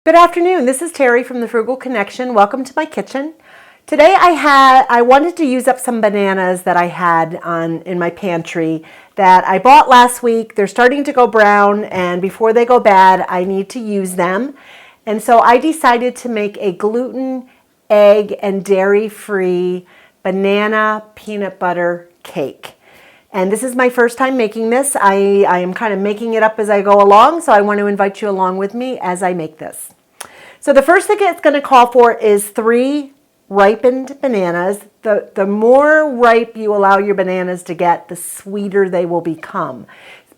Good afternoon. This is Terry from the Frugal Connection. Welcome to my kitchen. Today I wanted to use up some bananas that I had in my pantry that I bought last week. They're starting to go brown, and before they go bad, I need to use them. And so I decided to make a gluten, egg, and dairy-free banana peanut butter cake. And this is my first time making this. I am kind of making it up as I go along, so I want to invite you along with me as I make this. So the first thing it's going to call for is 3 ripened bananas. The more ripe you allow your bananas to get, the sweeter they will become.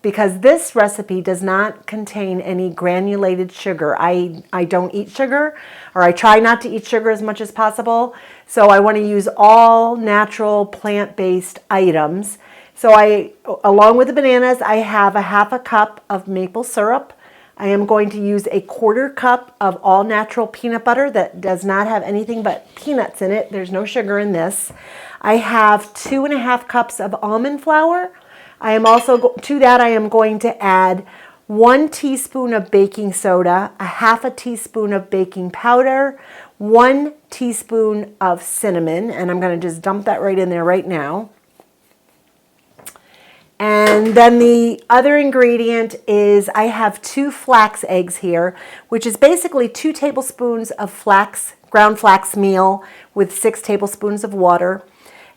Because this recipe does not contain any granulated sugar. I don't eat sugar, or I try not to eat sugar as much as possible. So I want to use all natural plant-based items. So along with the bananas, I have a half a cup of maple syrup. I am going to use a 1/4 cup of all natural peanut butter that does not have anything but peanuts in it. There's no sugar in this. I have 2½ cups of almond flour. I am also, to that I am going to add 1 teaspoon of baking soda, a half a teaspoon of baking powder, 1 teaspoon of cinnamon, and I'm going to just dump that right in there right now. And then the other ingredient is I have 2 flax eggs here, which is basically 2 tablespoons of ground flax meal with 6 tablespoons of water.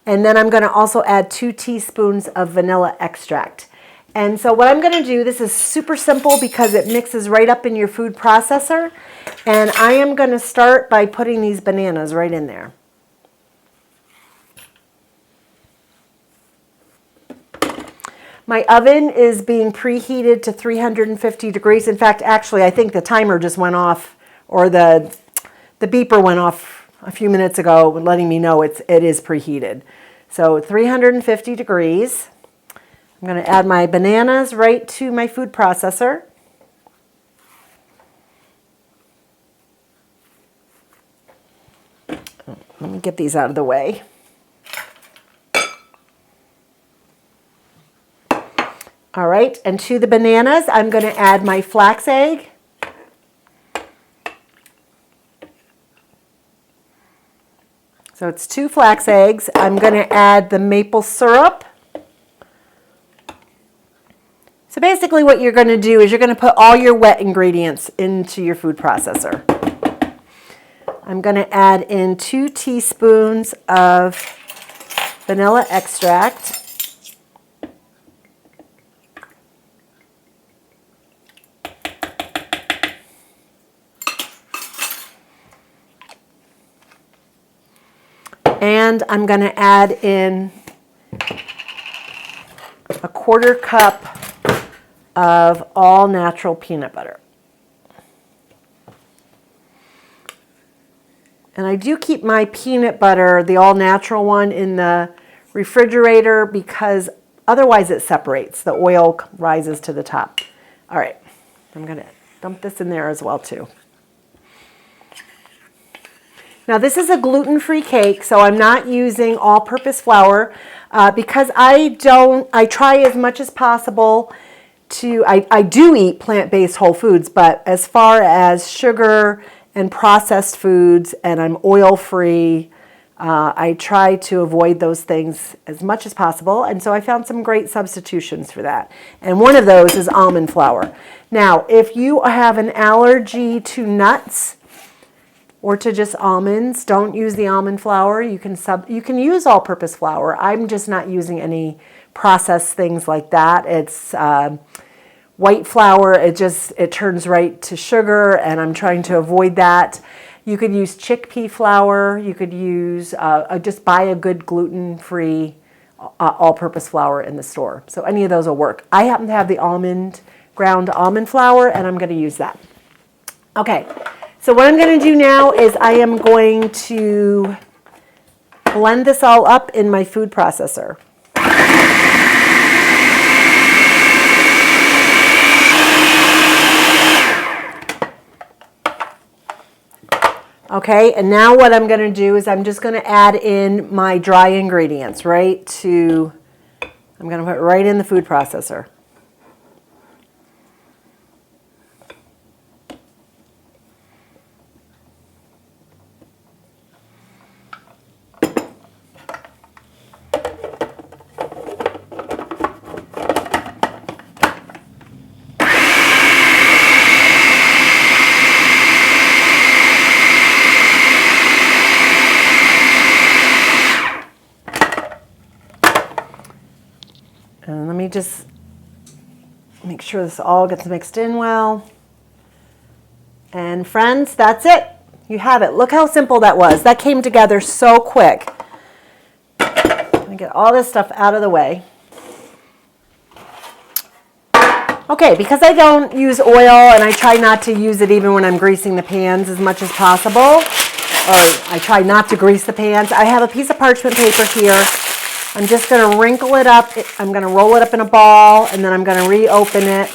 And then I'm going to also add 2 teaspoons of vanilla extract. And so what I'm going to do, this is super simple because it mixes right up in your food processor. And I am going to start by putting these bananas right in there. My oven is being preheated to 350 degrees. In fact, actually, I think the timer just went off, or the beeper went off a few minutes ago, letting me know it is preheated. So 350 degrees. I'm going to add my bananas right to my food processor. Let me get these out of the way. All right, and to the bananas, I'm going to add my flax egg. So it's 2 flax eggs. I'm going to add the maple syrup. So basically what you're going to do is you're going to put all your wet ingredients into your food processor. I'm going to add in 2 teaspoons of vanilla extract. And I'm going to add in a 1/4 cup of all natural peanut butter. And I do keep my peanut butter, the all natural one, in the refrigerator because otherwise it separates. The oil rises to the top. All right, I'm going to dump this in there as well too. Now this is a gluten-free cake, so I'm not using all-purpose flour because I try as much as possible to, I do eat plant-based whole foods, but as far as sugar and processed foods, and I'm oil-free, I try to avoid those things as much as possible, and so I found some great substitutions for that. And one of those is almond flour. Now, if you have an allergy to nuts, or to just almonds, don't use the almond flour. You can use all-purpose flour. I'm just not using any processed things like that. It's white flour. It turns right to sugar, and I'm trying to avoid that. You could use chickpea flour. You could use just buy a good gluten-free all-purpose flour in the store. So any of those will work. I happen to have the ground almond flour, and I'm going to use that. Okay. So what I'm going to do now is I am going to blend this all up in my food processor. Okay, and now what I'm going to do is I'm just going to add in my dry ingredients I'm going to put it right in the food processor. Make sure this all gets mixed in well. And friends, that's it. You have it. Look how simple that was. That came together so quick. I'm gonna get all this stuff out of the way. Okay, because I don't use oil and I try not to use it even when I'm greasing the pans as much as possible, or I try not to grease the pans, I have a piece of parchment paper here. I'm just gonna wrinkle it up. I'm gonna roll it up in a ball, and then I'm gonna reopen it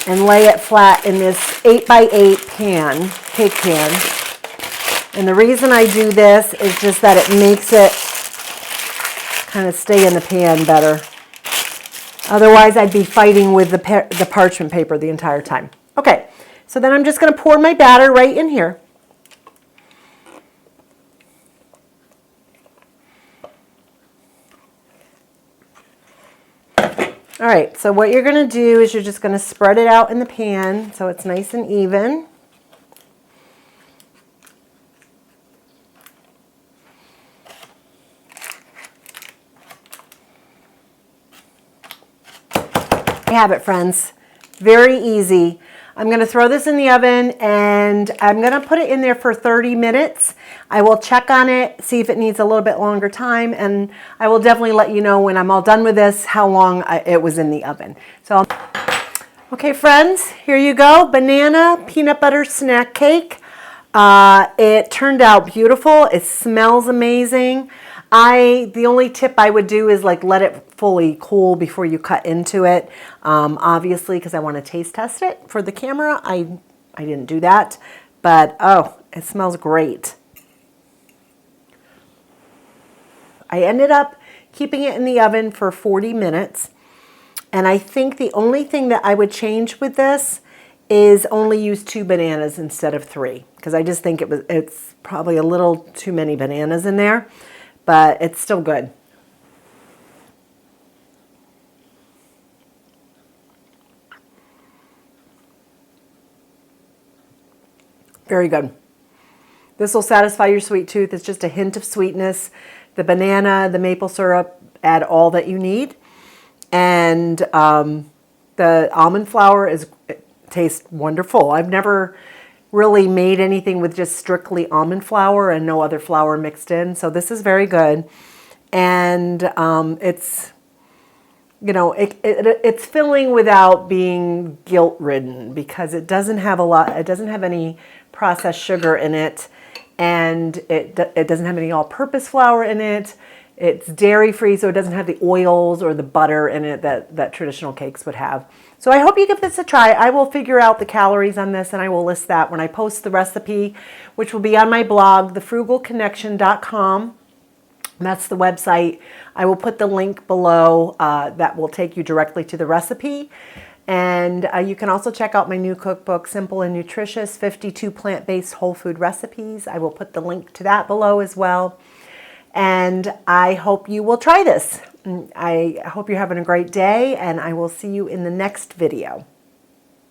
and lay it flat in this 8x8 pan, cake pan. And the reason I do this is just that it makes it kind of stay in the pan better. Otherwise, I'd be fighting with the parchment paper the entire time. Okay, so then I'm just going to pour my batter right in here. All right, so what you're going to do is you're just going to spread it out in the pan so it's nice and even. Have it, friends. Very easy. I'm going to throw this in the oven and I'm going to put it in there for 30 minutes. I will check on it, see if it needs a little bit longer time, and I will definitely let you know when I'm all done with this how long it was in the oven. So, okay, friends, here you go. Banana peanut butter snack cake. It turned out beautiful. It smells amazing. The only tip I would do is like let it fully cool before you cut into it. Obviously, because I want to taste test it for the camera, I didn't do that. But oh, it smells great. I ended up keeping it in the oven for 40 minutes. And I think the only thing that I would change with this is only use 2 bananas instead of 3. Because I just think it's probably a little too many bananas in there. But it's still good. Very good. This will satisfy your sweet tooth. It's just a hint of sweetness. The banana, the maple syrup, add all that you need. And the almond flour tastes wonderful. I've never really made anything with just strictly almond flour and no other flour mixed in. So this is very good. And it's, you know, it's filling without being guilt-ridden because it doesn't have any processed sugar in it, and it doesn't have any all-purpose flour in it. It's dairy-free, so it doesn't have the oils or the butter in it that traditional cakes would have. So I hope you give this a try. I will figure out the calories on this, and I will list that when I post the recipe, which will be on my blog, thefrugalconnection.com. That's the website. I will put the link below that will take you directly to the recipe. And you can also check out my new cookbook, Simple and Nutritious, 52 Plant-Based Whole Food Recipes. I will put the link to that below as well. And I hope you will try this. I hope you're having a great day, and I will see you in the next video.